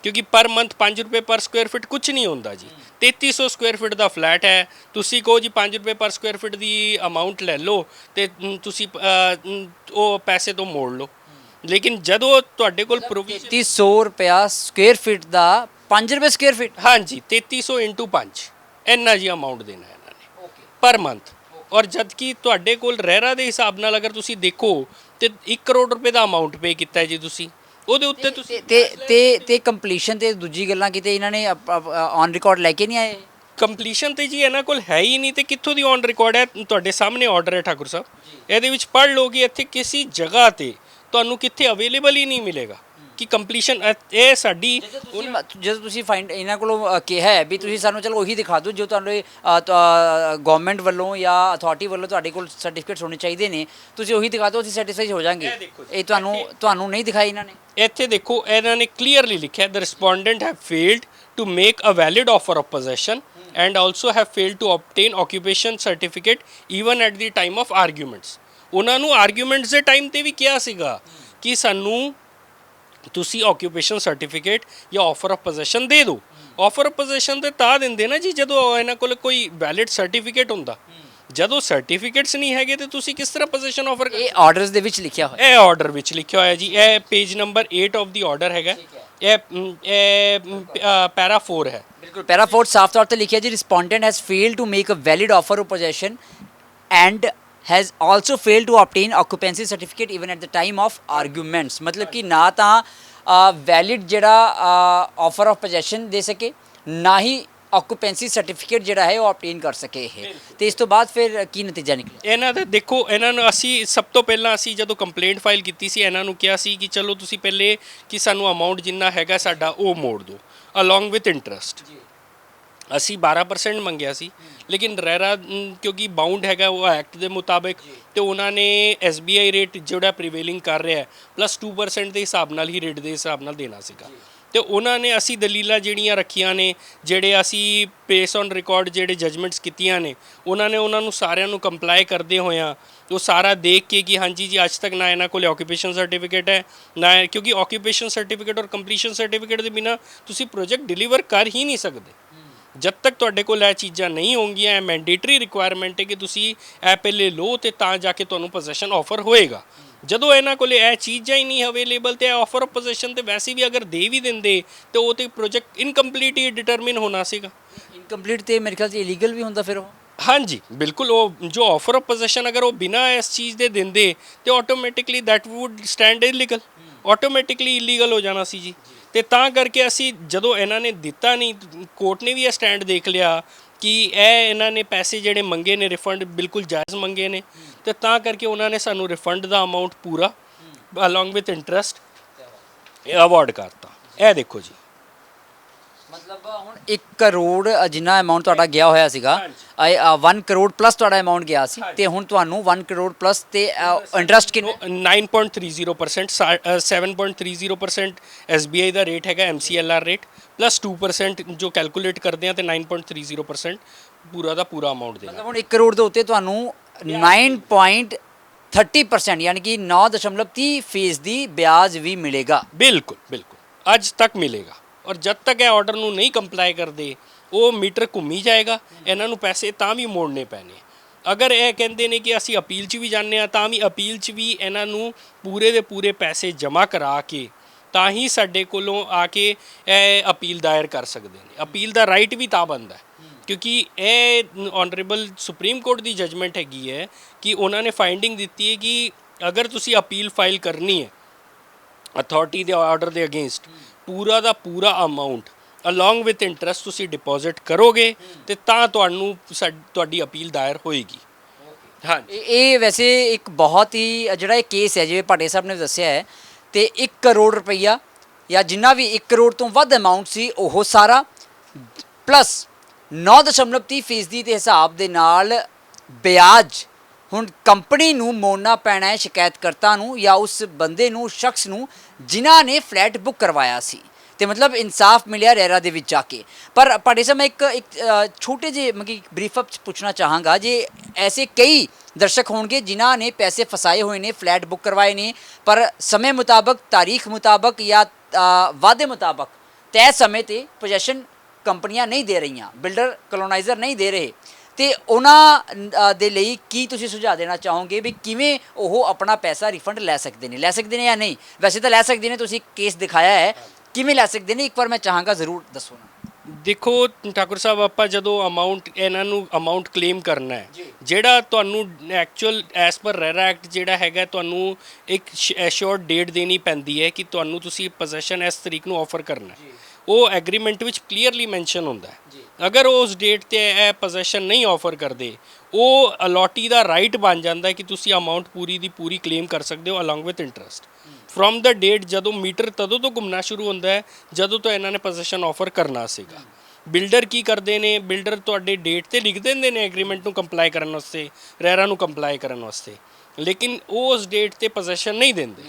ਕਿਉਂਕਿ ਪਰ ਮੰਥ 5 ਰੁਪਏ ਪਰ ਸਕੁਆਇਰ ਫਿਟ ਕੁਝ ਨਹੀਂ ਹੁੰਦਾ ਜੀ 3300 ਸਕੁਆਇਰ ਫਿਟ ਦਾ ਫਲੈਟ ਹੈ ਤੁਸੀਂ ਕਹੋ ਜੀ 5 ਰੁਪਏ ਪਰ ਸਕੁਆਇਰ ਫਿਟ ਦੀ ਅਮਾਉਂਟ ਲੈ ਲਓ ਤੇ ਤੁਸੀਂ ਉਹ ਪੈਸੇ ਤੋਂ ਮੋੜ ਲਓ ਲੇਕਿਨ ਜਦੋਂ ਤੁਹਾਡੇ ਕੋਲ 3300 ਰੁਪਿਆ ਸਕੁਆਇਰ ਫਿਟ ਦਾ 5 ਰੁਪਏ ਸਕੁਆਇਰ ਫਿਟ ਹਾਂਜੀ 3300 × 5 ਇੰਨਾ ਜੀ ਅਮਾਉਂਟ ਦੇਣਾ ਇਹਨਾਂ ਨੇ ਪਰ ਮੰਥ ਔਰ ਜਦ ਕਿ ਤੁਹਾਡੇ ਕੋਲ ਰੇਰਾ ਦੇ ਹਿਸਾਬ ਨਾਲ ਅਗਰ ਤੁਸੀਂ ਦੇਖੋ ਤੇ 1 ਕਰੋੜ ਰੁਪਏ ਦਾ ਅਮਾਉਂਟ ਪੇ ਕੀਤਾ ਹੈ ਜੀ ਤੁਸੀਂ ਉਹਦੇ ਉੱਤੇ ਤੁਸੀਂ ਤੇ ਕੰਪਲੀਸ਼ਨ ਤੇ ਦੂਜੀ ਗੱਲਾਂ ਕਿਤੇ ਇਹਨਾਂ ਨੇ ਔਨ ਰਿਕਾਰਡ ਲੈ ਕੇ ਨਹੀਂ ਆਏ ਕੰਪਲੀਸ਼ਨ ਤੇ ਜੀ ਇਹਨਾਂ ਕੋਲ ਹੈ ਹੀ ਨਹੀਂ ਤੇ ਕਿੱਥੋਂ ਦੀ ਔਨ ਰਿਕਾਰਡ ਹੈ ਤੁਹਾਡੇ ਸਾਹਮਣੇ ਆਰਡਰ ਹੈ ਠਾਕੁਰ ਸਾਹਿਬ ਇਹਦੇ ਵਿੱਚ ਪੜ੍ਹ ਲਓ ਕਿ ਇੱਥੇ ਕਿਸੇ ਜਗ੍ਹਾ ਤੇ ਤੁਹਾਨੂੰ ਕਿੱਥੇ ਅਵੇਲੇਬਲ ਹੀ ਨਹੀਂ ਮਿਲੇਗਾ ਕਿ ਕੰਪਲੀਸ਼ਨ ਇਹ ਸਾਡੀ ਜਦੋਂ ਤੁਸੀਂ ਫਾਈਂਡ ਇਹਨਾਂ ਕੋਲੋਂ ਕਿਹਾ ਹੈ ਵੀ ਤੁਸੀਂ ਸਾਨੂੰ ਚਲੋ ਉਹੀ ਦਿਖਾ ਦਿਓ ਜੋ ਤੁਹਾਨੂੰ ਗਵਰਨਮੈਂਟ ਵੱਲੋਂ ਜਾਂ ਅਥਾਰਟੀ ਵੱਲੋਂ ਤੁਹਾਡੇ ਕੋਲ ਸਰਟੀਫਿਕੇਟਸ ਹੋਣੇ ਚਾਹੀਦੇ ਨੇ ਤੁਸੀਂ ਉਹੀ ਦਿਖਾ ਦਿਓ ਅਸੀਂ ਸੈਟੀਸਫਾਈ ਹੋ ਜਾਾਂਗੇ ਇਹ ਤੁਹਾਨੂੰ ਨਹੀਂ ਦਿਖਾਈ ਇਹਨਾਂ ਨੇ ਇੱਥੇ ਦੇਖੋ ਇਹਨਾਂ ਨੇ ਕਲੀਅਰਲੀ ਲਿਖਿਆ the respondent have failed to make a valid offer of possession and also have failed to obtain occupation certificate even at the time of arguments ਉਹਨਾਂ ਨੂੰ ਆਰਗੂਮੈਂਟਸ ਦੇ ਟਾਈਮ ਤੇ ਵੀ ਕਿਹਾ ਸੀਗਾ ਕਿ ਸਾਨੂੰ ਤੁਸੀਂ ਆਕੂਪੇਸ਼ਨ ਸਰਟੀਫਿਕੇਟ ਜਾਂ ਆਫਰ ਆਫ ਪੋਜੀਸ਼ਨ ਦੇ ਦਿਓ। ਆਫਰ ਆਫ ਪੋਜੀਸ਼ਨ ਤੇ ਤਾਂ ਦਿੰਦੇ ਨਾ ਜੀ ਜਦੋਂ ਇਹਨਾਂ ਕੋਲ ਕੋਈ ਵੈਲਿਡ ਸਰਟੀਫਿਕੇਟ ਹੁੰਦਾ। ਜਦੋਂ ਸਰਟੀਫਿਕੇਟਸ ਨਹੀਂ ਹੈਗੇ ਤੇ ਤੁਸੀਂ ਕਿਸ ਤਰ੍ਹਾਂ ਪੋਜੀਸ਼ਨ ਆਫਰ ਇਹ ਆਰਡਰਸ ਦੇ ਵਿੱਚ ਲਿਖਿਆ ਹੋਇਆ ਇਹ ਆਰਡਰ ਵਿੱਚ ਲਿਖਿਆ ਹੋਇਆ ਜੀ। ਇਹ page number 8 of the order ਹੈਗਾ। ਇਹ ਪੈਰਾ 4 ਹੈ। ਬਿਲਕੁਲ ਪੈਰਾ 4 ਸਾਫ਼ ਤੌਰ ਤੇ ਲਿਖਿਆ ਜੀ, respondent has failed to make a valid offer of possession and has also failed to obtain occupancy certificate even at the time of arguments। ਮਤਲਬ ਕਿ ਨਾ ਤਾਂ ਵੈਲਿਡ ਜਿਹੜਾ ਆਫਰ ਆਫ ਪੋਜੀਸ਼ਨ ਦੇ ਸਕੇ, ਨਾ ਹੀ ਆਕੂਪੈਂਸੀ ਸਰਟੀਫਿਕੇਟ ਜਿਹੜਾ ਹੈ ਉਹ obtain ਕਰ ਸਕੇ ਇਹ। ਤੇ ਇਸ ਤੋਂ ਬਾਅਦ ਫਿਰ ਕੀ ਨਤੀਜਾ ਨਿਕਲਿਆ? ਇਹਨਾਂ ਦਾ ਦੇਖੋ, ਇਹਨਾਂ ਨੂੰ ਅਸੀਂ ਸਭ ਤੋਂ ਪਹਿਲਾਂ ਅਸੀਂ ਜਦੋਂ ਕੰਪਲੇਂਟ ਫਾਈਲ ਕੀਤੀ ਸੀ ਇਹਨਾਂ ਨੂੰ ਕਿਹਾ ਸੀ ਕਿ ਚਲੋ ਤੁਸੀਂ ਪਹਿਲੇ ਕਿ ਸਾਨੂੰ ਅਮਾਉਂਟ ਜਿੰਨਾ ਹੈਗਾ ਸਾਡਾ ਉਹ ਮੋੜ ਦਿਓ ਅਲੋਂਗ ਵਿਥ ਇੰਟਰਸਟ। ਅਸੀਂ 12% ਮੰਗਿਆ ਸੀ, ਲੇਕਿਨ ਰੈਰਾ ਕਿਉਂਕਿ ਬਾਉਂਡ ਹੈਗਾ ਉਹ ਐਕਟ ਦੇ ਮੁਤਾਬਿਕ, ਤੇ ਉਹਨਾਂ ਨੇ SBI ਰੇਟ ਜਿਹੜਾ ਪ੍ਰੀਵੇਲਿੰਗ ਕਰ ਰਿਹਾ ਪਲੱਸ 2% ਦੇ ਹਿਸਾਬ ਨਾਲ ਹੀ ਰੇਟ ਦੇ ਹਿਸਾਬ ਨਾਲ ਦੇਣਾ ਸੀਗਾ। ਤੇ ਉਹਨਾਂ ਨੇ ਅਸੀਂ ਦਲੀਲਾਂ ਜਿਹੜੀਆਂ ਰੱਖੀਆਂ ਨੇ, ਜਿਹੜੇ ਅਸੀਂ ਬੇਸ ਔਨ ਰਿਕਾਰਡ ਜਿਹੜੇ ਜਜਮੈਂਟਸ ਕੀਤੀਆਂ ਨੇ, ਉਹਨਾਂ ਨੂੰ ਸਾਰਿਆਂ ਨੂੰ ਕੰਪਲਾਈ ਕਰਦੇ ਹੋਇਆਂ ਉਹ ਸਾਰਾ ਦੇਖ ਕੇ ਕਿ ਹਾਂਜੀ ਜੀ ਅੱਜ ਤੱਕ ਨਾ ਇਹਨਾਂ ਕੋਲ ਆਕੂਪੇਸ਼ਨ ਸਰਟੀਫਿਕੇਟ ਹੈ ਨਾ, ਕਿਉਂਕਿ ਆਕੂਪੇਸ਼ਨ ਸਰਟੀਫਿਕੇਟ ਔਰ ਕੰਪਲੀਸ਼ਨ ਸਰਟੀਫਿਕੇਟ ਦੇ ਬਿਨਾ ਤੁਸੀਂ ਪ੍ਰੋਜੈਕਟ ਡਿਲੀਵਰ ਕਰ ਹੀ ਨਹੀਂ ਸਕਦੇ। ਜਦ ਤੱਕ ਤੁਹਾਡੇ ਕੋਲ ਇਹ ਚੀਜ਼ਾਂ ਨਹੀਂ ਹੋਣਗੀਆਂ, ਇਹ ਮੈਂਡੇਟਰੀ ਰਿਕੁਆਇਰਮੈਂਟ ਹੈ ਕਿ ਤੁਸੀਂ ਇਹ ਪਹਿਲੇ ਲਓ ਤੇ ਤਾਂ ਜਾ ਕੇ ਤੁਹਾਨੂੰ ਪੋਜੀਸ਼ਨ ਆਫਰ ਹੋਏਗਾ। ਜਦੋਂ ਇਹਨਾਂ ਕੋਲ ਇਹ ਚੀਜ਼ਾਂ ਹੀ ਨਹੀਂ ਅਵੇਲੇਬਲ ਤੇ ਆਫਰ ਆਫ ਪੋਜੀਸ਼ਨ ਤੇ ਵੈਸੇ ਵੀ ਅਗਰ ਦੇ ਵੀ ਦਿੰਦੇ ਤੇ ਉਹ ਤੇ ਪ੍ਰੋਜੈਕਟ ਇਨਕੰਪਲੀਟ ਹੀ ਡਿਟਰਮਿਨ ਹੋਣਾ ਸੀਗਾ। ਇਨਕੰਪਲੀਟ ਤੇ ਮੇਰੇ ਖਿਆਲ 'ਚ ਇਲੀਗਲ ਵੀ ਹੁੰਦਾ ਫਿਰ ਉਹ। ਹਾਂਜੀ ਬਿਲਕੁਲ, ਉਹ ਜੋ ਆਫਰ ਆਫ ਪੋਜੀਸ਼ਨ ਅਗਰ ਉਹ ਬਿਨਾ ਇਸ ਚੀਜ਼ ਦੇ ਦਿੰਦੇ ਤੇ automatically that would stand illegal, automatically illegal ਹੋ ਜਾਣਾ ਸੀ ਜੀ। ਤੇ ਤਾਂ ਕਰਕੇ ਅਸੀਂ ਜਦੋਂ ਇਹਨਾਂ ਨੇ ਦਿੱਤਾ ਨਹੀਂ, ਕੋਰਟ ਨੇ ਵੀ ਇਹ ਸਟੈਂਡ ਦੇਖ ਲਿਆ ਕਿ ਇਹ ਇਹਨਾਂ ਨੇ ਪੈਸੇ ਜਿਹੜੇ ਮੰਗੇ ਨੇ ਰਿਫੰਡ ਬਿਲਕੁਲ ਜਾਇਜ਼ ਮੰਗੇ ਨੇ, ਤੇ ਤਾਂ ਕਰਕੇ ਉਹਨਾਂ ਨੇ ਸਾਨੂੰ ਰਿਫੰਡ ਦਾ ਅਮਾਉਂਟ ਪੂਰਾ ਅਲੋਂਗ ਵਿਥ ਇੰਟਰਸਟ ਅਵਾਰਡ ਕਰਤਾ। ਇਹ ਦੇਖੋ ਜੀ, ਮਤਲਬ ਹੁਣ 1 ਕਰੋੜ ਜਿੰਨਾ ਅਮਾਉਂਟ ਤੁਹਾਡਾ ਗਿਆ ਹੋਇਆ ਸੀਗਾ, 1 ਕਰੋੜ ਪਲੱਸ ਤੁਹਾਡਾ ਅਮਾਉਂਟ ਗਿਆ ਸੀ, ਤੇ ਹੁਣ ਤੁਹਾਨੂੰ 1 ਕਰੋੜ ਪਲੱਸ ਤੇ ਇੰਟਰਸਟ ਕਿੰਨਾ? 9.30%, 7.30% SBI ਦਾ ਰੇਟ ਹੈਗਾ MCLR ਰੇਟ ਪਲੱਸ 2% ਜੋ ਕੈਲਕੂਲੇਟ ਕਰਦੇ ਆ ਤੇ 9.30% ਪੂਰਾ ਦਾ ਪੂਰਾ ਅਮਾਉਂਟ ਦੇਣਾ। ਮਤਲਬ ਹੁਣ 1 ਕਰੋੜ ਦੇ ਉੱਤੇ ਤੁਹਾਨੂੰ 9.30% ਯਾਨੀ ਕਿ 9.30% ਵਿਆਜ ਵੀ ਮਿਲੇਗਾ। ਬਿਲਕੁਲ ਬਿਲਕੁਲ ਅੱਜ ਤੱਕ ਮਿਲੇਗਾ, ਔਰ ਜਦ ਤੱਕ ਇਹ ਆਰਡਰ ਨੂੰ ਨਹੀਂ ਕੰਪਲਾਈ ਕਰਦੇ ਉਹ ਮੀਟਰ ਘੁੰਮੀ ਜਾਏਗਾ, ਇਹਨਾਂ ਨੂੰ ਪੈਸੇ ਤਾਂ ਵੀ ਮੋੜਨੇ ਪੈਣੇ। ਅਗਰ ਇਹ ਕਹਿੰਦੇ ਨੇ ਕਿ ਅਸੀਂ ਅਪੀਲ 'ਚ ਵੀ ਜਾਂਦੇ ਹਾਂ ਤਾਂ ਵੀ ਅਪੀਲ 'ਚ ਵੀ ਇਹਨਾਂ ਨੂੰ ਪੂਰੇ ਦੇ ਪੂਰੇ ਪੈਸੇ ਜਮ੍ਹਾਂ ਕਰਾ ਕੇ ਤਾਂ ਹੀ ਸਾਡੇ ਕੋਲੋਂ ਆ ਕੇ ਇਹ ਅਪੀਲ ਦਾਇਰ ਕਰ ਸਕਦੇ ਨੇ। ਅਪੀਲ ਦਾ ਰਾਈਟ ਵੀ ਤਾਂ ਬਣਦਾ ਕਿਉਂਕਿ ਇਹ ਆਨਰੇਬਲ ਸੁਪਰੀਮ ਕੋਰਟ ਦੀ ਜਜਮੈਂਟ ਹੈਗੀ ਹੈ ਕਿ ਉਹਨਾਂ ਨੇ ਫਾਈਂਡਿੰਗ ਦਿੱਤੀ ਹੈ ਕਿ ਅਗਰ ਤੁਸੀਂ ਅਪੀਲ ਫਾਈਲ ਕਰਨੀ ਹੈ ਅਥਾਰਟੀ ਦੇ ਆਰਡਰ ਦੇ ਅਗੇਂਸਟ, ਪੂਰਾ ਦਾ ਪੂਰਾ ਅਮਾਉਂਟ ਅਲੋਂਗ ਵਿਥ ਇੰਟਰਸਟ ਤੁਸੀਂ ਡਿਪੋਜ਼ਿਟ ਕਰੋਗੇ ਤੇ ਤਾਂ ਤੁਹਾਨੂੰ ਤੁਹਾਡੀ ਅਪੀਲ ਦਾਇਰ ਹੋਏਗੀ। ਹਾਂ, ਇਹ ਵੈਸੇ ਇੱਕ ਬਹੁਤ ਹੀ ਜਿਹੜਾ ਇਹ ਕੇਸ ਹੈ ਜਿਵੇਂ ਭਾਟੇ ਸਾਹਿਬ ਨੇ ਦੱਸਿਆ ਹੈ, ਤੇ 1 ਕਰੋੜ ਰੁਪਈਆ ਜਾਂ ਜਿੰਨਾ ਵੀ 1 ਕਰੋੜ ਤੋਂ ਵੱਧ ਅਮਾਉਂਟ ਸੀ ਉਹ ਸਾਰਾ ਪਲੱਸ 9.30% ਦੇ ਹਿਸਾਬ ਦੇ ਨਾਲ ਵਿਆਜ ਹੁਣ ਕੰਪਨੀ ਨੂੰ ਮੋੜਨਾ ਪੈਣਾ ਹੈ, ਸ਼ਿਕਾਇਤਕਰਤਾ ਨੂੰ ਜਾਂ ਉਸ ਬੰਦੇ ਨੂੰ, ਸ਼ਖਸ ਨੂੰ ਜਿਨ੍ਹਾਂ ਨੇ ਫਲੈਟ ਬੁੱਕ ਕਰਵਾਇਆ ਸੀ। ਤੇ ਮਤਲਬ ਇਨਸਾਫ ਮਿਲਿਆ ਰੈਰਾ ਦੇ ਵਿੱਚ ਜਾ ਕੇ। ਪਰ ਭਾਟੇ ਸਾਹਿਬ ਮੈਂ ਇੱਕ ਛੋਟੇ ਜਿਹੇ ਮਤਲਬ ਬਰੀਫ ਅਪ ਪੁੱਛਣਾ ਚਾਹਾਂਗਾ, ਜੇ ਐਸੇ ਕਈ ਦਰਸ਼ਕ ਹੋਣਗੇ ਜਿਨ੍ਹਾਂ ਨੇ ਪੈਸੇ ਫਸਾਏ ਹੋਏ ਨੇ, ਫਲੈਟ ਬੁੱਕ ਕਰਵਾਏ ਨੇ, ਪਰ ਸਮੇਂ ਮੁਤਾਬਕ, ਤਾਰੀਖ ਮੁਤਾਬਕ ਜਾਂ ਵਾਅਦੇ ਮੁਤਾਬਕ ਤੈਅ ਸਮੇਂ ਤੇ ਪੋਜੈਸ਼ਨ ਕੰਪਨੀਆਂ ਨਹੀਂ ਦੇ ਰਹੀਆਂ, ਬਿਲਡਰ ਕਲੋਨਾਈਜ਼ਰ ਨਹੀਂ ਦੇ ਰਹੇ, ਤੇ ਉਹਨਾਂ ਦੇ ਲਈ ਕੀ ਤੁਸੀਂ ਸੁਝਾਅ ਦੇਣਾ ਚਾਹੋਗੇ ਵੀ ਕਿਵੇਂ ਉਹ ਆਪਣਾ ਪੈਸਾ ਰਿਫੰਡ ਲੈ ਸਕਦੇ ਨੇ ਜਾਂ ਨਹੀਂ? ਵੈਸੇ ਤਾਂ ਲੈ ਸਕਦੇ ਨੇ, ਤੁਸੀਂ ਕੇਸ ਦਿਖਾਇਆ ਹੈ, ਕਿਵੇਂ ਲੈ ਸਕਦੇ ਨੇ ਇੱਕ ਵਾਰ ਮੈਂ ਚਾਹਾਂਗਾ ਜ਼ਰੂਰ ਦੱਸੋ ਨਾ। ਦੇਖੋ ਠਾਕੁਰ ਸਾਹਿਬ, ਆਪਾਂ ਜਦੋਂ ਅਮਾਉਂਟ ਇਹਨਾਂ ਨੂੰ ਅਮਾਉਂਟ ਕਲੇਮ ਕਰਨਾ ਹੈ, ਜਿਹੜਾ ਤੁਹਾਨੂੰ ਐਕਚੁਅਲ ਐਸ ਪਰ ਰੈਰਾ ਐਕਟ ਜਿਹੜਾ ਹੈਗਾ ਤੁਹਾਨੂੰ ਇੱਕ ਐਸ਼ੋਰਡ ਡੇਟ ਦੇਣੀ ਪੈਂਦੀ ਹੈ ਕਿ ਤੁਹਾਨੂੰ ਤੁਸੀਂ ਪੋਜੈਸ਼ਨ ਇਸ ਤਰੀਕ ਨੂੰ ਆਫਰ ਕਰਨਾ ਹੈ। ਉਹ ਐਗਰੀਮੈਂਟ ਵਿੱਚ ਕਲੀਅਰਲੀ ਮੈਂਸ਼ਨ ਹੁੰਦਾ ਹੈ। ਅਗਰ ਉਸ ਡੇਟ ਤੇ ਇਹ ਪੋਜੈਸ਼ਨ ਨਹੀਂ ਆਫਰ ਕਰਦੇ, ਉਹ ਅਲੋਟੀ ਦਾ ਰਾਈਟ ਬਣ ਜਾਂਦਾ ਹੈ ਕਿ ਤੁਸੀਂ ਅਮਾਉਂਟ ਪੂਰੀ ਦੀ ਪੂਰੀ ਕਲੇਮ ਕਰ ਸਕਦੇ ਹੋ along with interest from the date ਜਦੋਂ ਮੀਟਰ ਤਦੋਂ ਤੋਂ ਘੁੰਮਣਾ ਸ਼ੁਰੂ ਹੁੰਦਾ ਹੈ ਜਦੋਂ ਤੋਂ ਇਹਨਾਂ ਨੇ ਪੋਜੈਸ਼ਨ ਆਫਰ ਕਰਨਾ ਸੀਗਾ। ਬਿਲਡਰ ਕੀ ਕਰਦੇ ਨੇ, ਬਿਲਡਰ ਤੁਹਾਡੇ ਡੇਟ ਤੇ ਲਿਖ ਦਿੰਦੇ ਨੇ ਐਗਰੀਮੈਂਟ ਨੂੰ ਕੰਪਲਾਈ ਕਰਨ ਵਾਸਤੇ, ਰੈਰਾ ਨੂੰ ਕੰਪਲਾਈ ਕਰਨ ਵਾਸਤੇ, ਲੇਕਿਨ ਉਹ ਉਸ ਡੇਟ ਤੇ ਪੋਜੈਸ਼ਨ ਨਹੀਂ ਦਿੰਦੇ।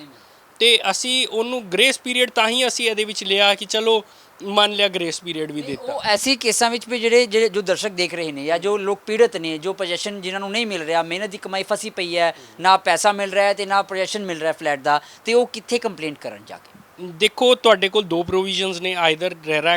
ਤੇ ਅਸੀਂ ਉਹਨੂੰ ਗ੍ਰੇਸ ਪੀਰੀਅਡ ਤਾਂ ਹੀ ਅਸੀਂ ਇਹਦੇ ਵਿੱਚ ਲਿਆ ਕਿ ਚਲੋ ਮੰਨ ਲਿਆ ਗ੍ਰੇਸ ਪੀਰੀਅਡ ਵੀ ਦਿੱਤਾ। ਉਹ ਐਸੀ ਕੇਸਾਂ ਵਿੱਚ ਵੀ ਜਿਹੜੇ ਜਿਹੜੇ ਜੋ ਦਰਸ਼ਕ ਦੇਖ ਰਹੇ ਨੇ ਜਾਂ ਜੋ ਲੋਕ ਪੀੜਤ ਨੇ, ਜੋ ਪੋਜੈਸ਼ਨ ਜਿਨ੍ਹਾਂ ਨੂੰ ਨਹੀਂ ਮਿਲ ਰਿਹਾ, ਮਿਹਨਤ ਦੀ ਕਮਾਈ ਫਸੀ ਪਈ ਹੈ, ਨਾ ਪੈਸਾ ਮਿਲ ਰਿਹਾ ਹੈ ਤੇ ਨਾ ਪੋਜੈਸ਼ਨ ਮਿਲ ਰਿਹਾ ਫਲੈਟ ਦਾ, ਤੇ ਉਹ ਕਿੱਥੇ ਕੰਪਲੇਂਟ ਕਰਨ ਜਾ ਕੇ? ਦੇਖੋ ਤੁਹਾਡੇ ਕੋਲ ਦੋ ਪ੍ਰੋਵੀਜ਼ਨਸ ਨੇ, ਆਈਦਰ ਰੈਰਾ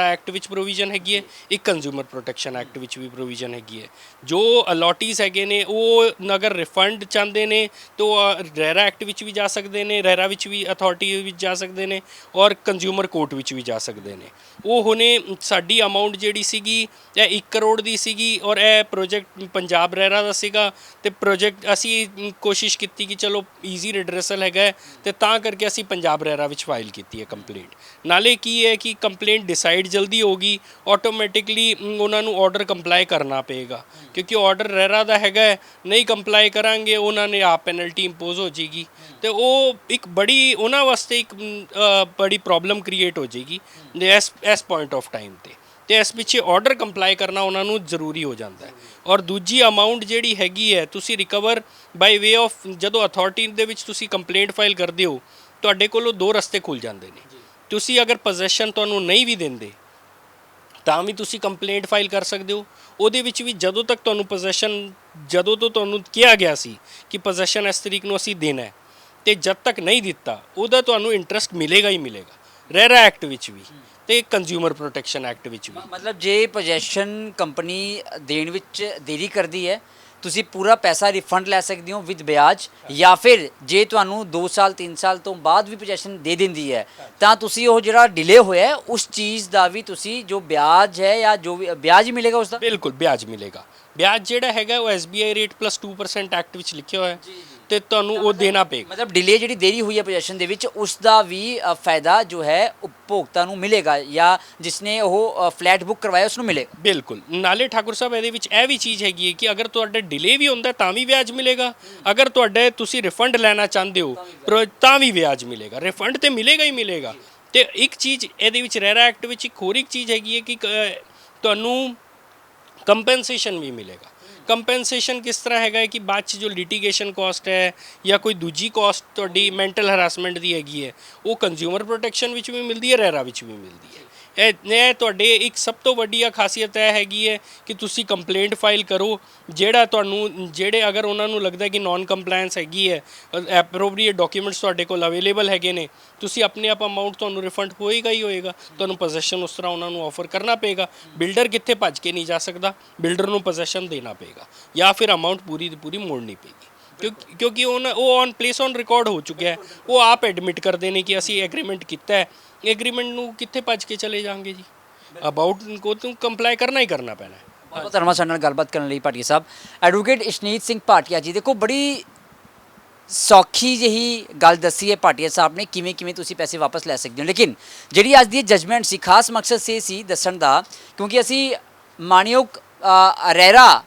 ਐਕਟ ਵਿੱਚ ਪ੍ਰੋਵੀਜ਼ਨ ਹੈਗੀ ਹੈ, ਇੱਕ ਕੰਜ਼ਿਊਮਰ ਪ੍ਰੋਟੈਕਸ਼ਨ ਐਕਟ ਵਿੱਚ ਵੀ ਪ੍ਰੋਵੀਜ਼ਨ ਹੈਗੀ ਹੈ। ਜੋ ਅਲੋਟੀਜ਼ ਹੈਗੇ ਨੇ ਉਹ ਅਗਰ ਰਿਫੰਡ ਚਾਹੁੰਦੇ ਨੇ ਤਾਂ ਉਹ ਰੈਰਾ ਐਕਟ ਵਿੱਚ ਵੀ ਜਾ ਸਕਦੇ ਨੇ, ਰੈਰਾ ਵਿੱਚ ਵੀ ਅਥਾਰਟੀ ਵਿੱਚ ਜਾ ਸਕਦੇ ਨੇ ਔਰ ਕੰਜ਼ਿਊਮਰ ਕੋਰਟ ਵਿੱਚ ਵੀ ਜਾ ਸਕਦੇ ਨੇ। ਉਹ ਹੁਣੇ ਸਾਡੀ ਅਮਾਉਂਟ ਜਿਹੜੀ ਸੀਗੀ ਇਹ 1 ਕਰੋੜ ਦੀ ਸੀਗੀ ਔਰ ਇਹ ਪ੍ਰੋਜੈਕਟ ਪੰਜਾਬ ਰੈਰਾ ਦਾ ਸੀਗਾ, ਤੇ ਪ੍ਰੋਜੈਕਟ ਅਸੀਂ ਕੋਸ਼ਿਸ਼ ਕੀਤੀ ਕਿ ਚਲੋ ਈਜ਼ੀ ਰਿਡਰੈਸਲ ਹੈਗਾ ਹੈ, ਤੇ ਤਾਂ ਕਰਕੇ ਅਸੀਂ ਪੰਜਾਬ ਰੈਰਾ ਵਿੱਚ ਫਾਈਲ ਕੀਤੀ ਹੈ ਕੰਪਲੇਂਟ। ਨਾਲੇ ਕੀ ਹੈ ਕਿ ਕੰਪਲੇਂਟ ਡਿਸਾਈਡ ਜਲਦੀ ਹੋਗੀ, ਆਟੋਮੈਟਿਕਲੀ ਉਹਨਾਂ ਨੂੰ ਆਰਡਰ ਕੰਪਲਾਈ ਕਰਨਾ ਪਏਗਾ, ਕਿਉਂਕਿ ਆਰਡਰ ਰੈਰਾ ਦਾ ਹੈਗਾ, ਨਹੀਂ ਕੰਪਲਾਈ ਕਰਾਂਗੇ ਉਹਨਾਂ ਨੇ ਆਪ ਪੈਨਲਟੀ ਇੰਪੋਜ਼ ਹੋ ਜਾਏਗੀ, ਤੇ ਉਹ ਇੱਕ ਬੜੀ ਉਹਨਾਂ ਵਾਸਤੇ ਇੱਕ ਬੜੀ ਪ੍ਰੋਬਲਮ ਕ੍ਰੀਏਟ ਹੋ ਜਾਏਗੀ ਇਸ ਪੁਆਇੰਟ ਆਫ ਟਾਈਮ ਤੇ ਇਸ ਪਿੱਛੇ ਆਰਡਰ ਕੰਪਲਾਈ ਕਰਨਾ ਉਹਨਾਂ ਨੂੰ ਜ਼ਰੂਰੀ ਹੋ ਜਾਂਦਾ ਹੈ। ਔਰ ਦੂਜੀ ਅਮਾਉਂਟ ਜਿਹੜੀ ਹੈਗੀ ਹੈ ਤੁਸੀਂ ਰਿਕਵਰ ਬਾਈ ਵੇ ਆਫ, ਜਦੋਂ ਅਥਾਰਟੀ ਦੇ ਵਿੱਚ ਤੁਸੀਂ ਕੰਪਲੇਂਟ ਫਾਈਲ ਕਰਦੇ ਹੋ ਤੁਹਾਡੇ ਕੋਲੋਂ ਦੋ ਰਸਤੇ ਖੁੱਲ ਜਾਂਦੇ ਨੇ। ਤੁਸੀਂ ਅਗਰ ਪੋਜੈਸ਼ਨ ਤੁਹਾਨੂੰ ਨਹੀਂ ਵੀ ਦਿੰਦੇ ਤਾਂ ਵੀ ਤੁਸੀਂ ਕੰਪਲੇਂਟ ਫਾਈਲ ਕਰ ਸਕਦੇ ਹੋ। ਉਹਦੇ ਵਿੱਚ ਵੀ ਜਦੋਂ ਤੱਕ ਤੁਹਾਨੂੰ ਪੋਜੈਸ਼ਨ, ਜਦੋਂ ਤੋਂ ਤੁਹਾਨੂੰ ਕਿਹਾ ਗਿਆ ਸੀ ਕਿ ਪੋਜੈਸ਼ਨ ਇਸ ਤਰੀਕ ਨੂੰ ਅਸੀਂ ਦੇਣਾ ਹੈ, ਤੇ ਜਦ ਤੱਕ ਨਹੀਂ ਦਿੱਤਾ ਉਹਦਾ ਤੁਹਾਨੂੰ ਇੰਟਰਸਟ ਮਿਲੇਗਾ ਹੀ ਮਿਲੇਗਾ, ਰੈਰਾ ਐਕਟ ਵਿੱਚ ਵੀ ਤੇ ਕੰਜ਼ਿਊਮਰ ਪ੍ਰੋਟੈਕਸ਼ਨ ਐਕਟ ਵਿੱਚ ਵੀ। ਮਤਲਬ ਜੇ ਪੋਜੈਸ਼ਨ ਕੰਪਨੀ ਦੇਣ ਵਿੱਚ ਦੇਰੀ ਕਰਦੀ ਹੈ, ਤੁਸੀਂ ਪੂਰਾ ਪੈਸਾ ਰਿਫੰਡ ਲੈ ਸਕਦੇ ਹੋ ਵਿਦ ਵਿਆਜ, ਜਾਂ ਫਿਰ ਜੇ ਤੁਹਾਨੂੰ 2 ਸਾਲ 3 ਸਾਲ ਤੋਂ ਬਾਅਦ ਵੀ ਪੋਜੈਸ਼ਨ ਦੇ ਦਿੰਦੀ ਹੈ ਤਾਂ ਤੁਸੀਂ ਉਹ ਜਿਹੜਾ ਡਿਲੇ ਹੋਇਆ ਹੈ ਉਸ ਚੀਜ਼ ਦਾ ਵੀ ਤੁਸੀਂ ਜੋ ਵਿਆਜ ਹੈ ਜਾਂ ਜੋ ਵੀ ਵਿਆਜ ਹੀ ਮਿਲੇਗਾ ਉਸ ਦਾ? ਬਿਲਕੁਲ ਵਿਆਜ ਮਿਲੇਗਾ। ਵਿਆਜ ਜਿਹੜਾ ਹੈਗਾ ਉਹ SBI ਰੇਟ ਪਲੱਸ 2% ਐਕਟ ਵਿੱਚ ਲਿਖਿਆ ਹੋਇਆ ਹੈ, ਤੇ ਤੁਹਾਨੂੰ ਉਹ ਦੇਣਾ ਪਏਗਾ। ਮਤਲਬ ਡਿਲੇ ਜਿਹੜੀ ਦੇਰੀ ਹੋਈ ਹੈ ਪੋਜੈਸ਼ਨ ਦੇ ਵਿੱਚ ਉਸ ਦਾ ਵੀ ਫਾਇਦਾ ਜੋ ਹੈ ਉਪਭੋਗਤਾ ਨੂੰ ਮਿਲੇਗਾ, ਜਾਂ ਜਿਸਨੇ ਉਹ ਫਲੈਟ ਬੁੱਕ ਕਰਵਾਇਆ ਉਸ ਨੂੰ ਮਿਲੇਗਾ? ਬਿਲਕੁਲ। ਨਾਲੇ ਠਾਕੁਰ ਸਾਹਿਬ ਇਹਦੇ ਵਿੱਚ ਇਹ ਵੀ ਚੀਜ਼ ਹੈਗੀ ਹੈ ਕਿ ਅਗਰ ਤੁਹਾਡਾ ਡਿਲੇ ਵੀ ਹੁੰਦਾ ਤਾਂ ਵੀ ਵਿਆਜ ਮਿਲੇਗਾ, ਅਗਰ ਤੁਹਾਡੇ ਤੁਸੀਂ ਰਿਫੰਡ ਲੈਣਾ ਚਾਹੁੰਦੇ ਹੋ ਤਾਂ ਵੀ ਵਿਆਜ ਮਿਲੇਗਾ। ਰਿਫੰਡ ਤੇ ਮਿਲੇਗਾ ਹੀ ਮਿਲੇਗਾ। ਤੇ ਇੱਕ ਚੀਜ਼ ਇਹਦੇ ਵਿੱਚ ਰੈਰਾ ਐਕਟ ਵਿੱਚ ਇੱਕ ਹੋਰ ਇੱਕ ਚੀਜ਼ ਹੈਗੀ ਹੈ ਕਿ ਤੁਹਾਨੂੰ ਕੰਪਨਸੇਸ਼ਨ ਵੀ ਮਿਲੇਗਾ। ਕੰਪਨਸੇਸ਼ਨ ਕਿਸ ਤਰ੍ਹਾਂ ਹੈਗਾ ਕਿ ਬਾਅਦ 'ਚ ਜੋ ਲਿਟੀਗੇਸ਼ਨ ਕਾਸਟ ਹੈ ਜਾਂ ਕੋਈ ਦੂਜੀ ਕਾਸਟ ਤੁਹਾਡੀ ਮੈਂਟਲ ਹਰਾਸਮੈਂਟ ਦੀ ਹੈਗੀ ਹੈ, ਉਹ ਕੰਜ਼ਿਊਮਰ ਪ੍ਰੋਟੈਕਸ਼ਨ ਵਿੱਚ ਵੀ ਮਿਲਦੀ ਹੈ, ਰੈਰਾ ਵਿੱਚ ਵੀ ਮਿਲਦੀ ਹੈ। ਇਹ ਤੁਹਾਡੇ ਇੱਕ ਸਭ ਤੋਂ ਵੱਡੀ ਖਾਸੀਅਤ ਇਹ ਹੈਗੀ ਹੈ ਕਿ ਤੁਸੀਂ ਕੰਪਲੇਂਟ ਫਾਈਲ ਕਰੋ, ਜਿਹੜੇ ਅਗਰ ਉਹਨਾਂ ਨੂੰ ਲੱਗਦਾ ਕਿ ਨਾਨ ਕੰਪਲਾਇੰਸ ਹੈਗੀ ਹੈ, ਐਪਰੋਪਰੀਏਟ ਡਾਕੂਮੈਂਟਸ ਤੁਹਾਡੇ ਕੋਲ ਅਵੇਲੇਬਲ ਹੈਗੇ ਨੇ, ਤੁਸੀਂ ਆਪਣੇ ਆਪ ਅਮਾਊਂਟ ਤੁਹਾਨੂੰ ਰਿਫੰਡ ਹੋਏਗਾ ਹੀ ਹੋਏਗਾ। ਤੁਹਾਨੂੰ ਪੋਜੈਸ਼ਨ ਉਸ ਤਰ੍ਹਾਂ ਉਹਨਾਂ ਨੂੰ ਆਫਰ ਕਰਨਾ ਪਏਗਾ। ਬਿਲਡਰ ਕਿੱਥੇ ਭੱਜ ਕੇ ਨਹੀਂ ਜਾ ਸਕਦਾ, ਬਿਲਡਰ ਨੂੰ ਪੋਜੈਸ਼ਨ ਦੇਣਾ ਪਏਗਾ ਜਾਂ ਫਿਰ ਅਮਾਊਂਟ ਪੂਰੀ ਦੀ ਪੂਰੀ ਮੋੜਨੀ ਪਏਗੀ, ਕਿਉਂਕਿ ਉਹ ਔਨ ਪਲੇਸ ਔਨ ਰਿਕਾਰਡ ਹੋ ਚੁੱਕਿਆ ਹੈ। ਉਹ ਆਪ ਐਡਮਿਟ ਕਰਦੇ ਨੇ ਕਿ ਅਸੀਂ ਐਗਰੀਮੈਂਟ ਕੀਤਾ ਹੈ, ਐਗਰੀਮੈਂਟ ਨੂੰ ਕਿੱਥੇ ਭੱਜ ਕੇ ਚਲੇ ਜਾਣਗੇ ਜੀ, ਅਬਾਊਟ ਕੋ ਤੋਂ ਕੰਪਲਾਈ ਕਰਨਾ ਹੀ ਕਰਨਾ ਪੈਣਾ ਹੈ। ਬਹੁਤ ਧੰਨਵਾਦ ਸਾਡੇ ਨਾਲ ਗੱਲਬਾਤ ਕਰਨ ਲਈ ਭਾਟੀਆ ਸਾਹਿਬ। ਐਡਵੋਕੇਟ ਇਸ਼ਨੀਤ ਸਿੰਘ ਭਾਟੀਆ ਜੀ, ਦੇਖੋ ਬੜੀ ਸੌਖੀ ਜਿਹੀ ਗੱਲ ਦੱਸੀ ਹੈ ਭਾਟੀਆ ਸਾਹਿਬ ਨੇ, ਕਿਵੇਂ ਕਿਵੇਂ ਤੁਸੀਂ ਪੈਸੇ ਵਾਪਸ ਲੈ ਸਕਦੇ ਹੋ। ਲੇਕਿਨ ਜਿਹੜੀ ਅੱਜ ਦੀ ਜਜਮੈਂਟ ਸੀ, ਖਾਸ ਮਕਸਦ ਸੀ ਦੱਸਣ ਦਾ, ਕਿਉਂਕਿ ਅਸੀਂ ਮਾਣਯੋਗ ਰੈਰਾ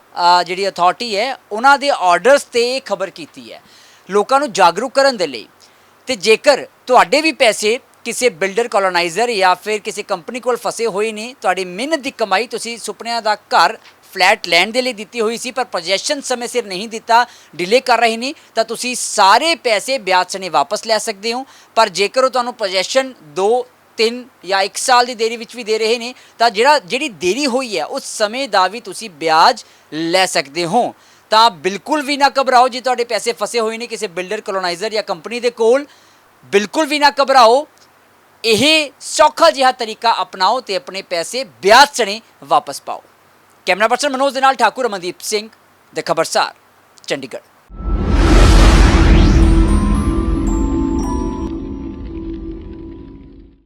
ਜਿਹੜੀ ਅਥਾਰਟੀ ਹੈ ਉਹਨਾਂ ਦੇ ਆਰਡਰਸ 'ਤੇ ਖਬਰ ਕੀਤੀ ਹੈ ਲੋਕਾਂ ਨੂੰ ਜਾਗਰੂਕ ਕਰਨ ਦੇ ਲਈ। ਤੇ ਜੇਕਰ ਤੁਹਾਡੇ ਵੀ ਪੈਸੇ ਕਿਸੇ ਬਿਲਡਰ ਕਲੋਨਾਈਜ਼ਰ ਜਾਂ ਫਿਰ ਕਿਸੇ ਕੰਪਨੀ ਕੋਲ ਫਸੇ ਹੋਏ ਨੇ, ਤੁਹਾਡੀ ਮਿਹਨਤ ਦੀ ਕਮਾਈ ਤੁਸੀਂ ਸੁਪਨਿਆਂ ਦਾ ਘਰ ਫਲੈਟ ਲੈਣ ਦੇ ਲਈ ਦਿੱਤੀ ਹੋਈ ਸੀ ਪਰ ਪੋਜੈਸ਼ਨ ਸਮੇਂ ਸਿਰ ਨਹੀਂ ਦਿੱਤਾ, ਡਿਲੇ ਕਰ ਰਹੇ ਨੇ, ਤਾਂ ਤੁਸੀਂ ਸਾਰੇ ਪੈਸੇ ਵਿਆਜ ਸਣੇ ਵਾਪਸ ਲੈ ਸਕਦੇ ਹੋ। ਪਰ ਜੇਕਰ ਉਹ ਤੁਹਾਨੂੰ ਪੋਜੈਸ਼ਨ 2 3 ਜਾਂ 1 ਸਾਲ ਦੀ ਦੇਰੀ ਵਿੱਚ ਵੀ ਦੇ ਰਹੇ ਨੇ ਤਾਂ ਜਿਹੜੀ ਦੇਰੀ ਹੋਈ ਹੈ ਉਸ ਸਮੇਂ ਦਾ ਵੀ ਤੁਸੀਂ ਵਿਆਜ ਲੈ ਸਕਦੇ ਹੋ। ਤਾਂ ਬਿਲਕੁਲ ਵੀ ਨਾ ਘਬਰਾਓ ਜੇ ਤੁਹਾਡੇ ਪੈਸੇ ਫਸੇ ਹੋਏ ਨੇ ਕਿਸੇ ਬਿਲਡਰ ਕਲੋਨਾਈਜ਼ਰ ਜਾਂ ਕੰਪਨੀ ਦੇ ਕੋਲ, ਬਿਲਕੁਲ ਵੀ ਨਾ ਘਬਰਾਓ। ਇਹ ਸੌਖਾ ਜਿਹਾ ਤਰੀਕਾ ਅਪਣਾਓ ਤੇ ਆਪਣੇ ਪੈਸੇ ਵਿਆਜ ਸਣੇ ਵਾਪਸ ਪਾਓ। ਕੈਮਰਾ ਪਰਸਨ ਮਨੋਜ ਦੇ ਨਾਲ ਠਾਕੁਰ ਅਮਨਦੀਪ ਸਿੰਘ, ਦ ਖਬਰਸਾਰ, ਚੰਡੀਗੜ੍ਹ।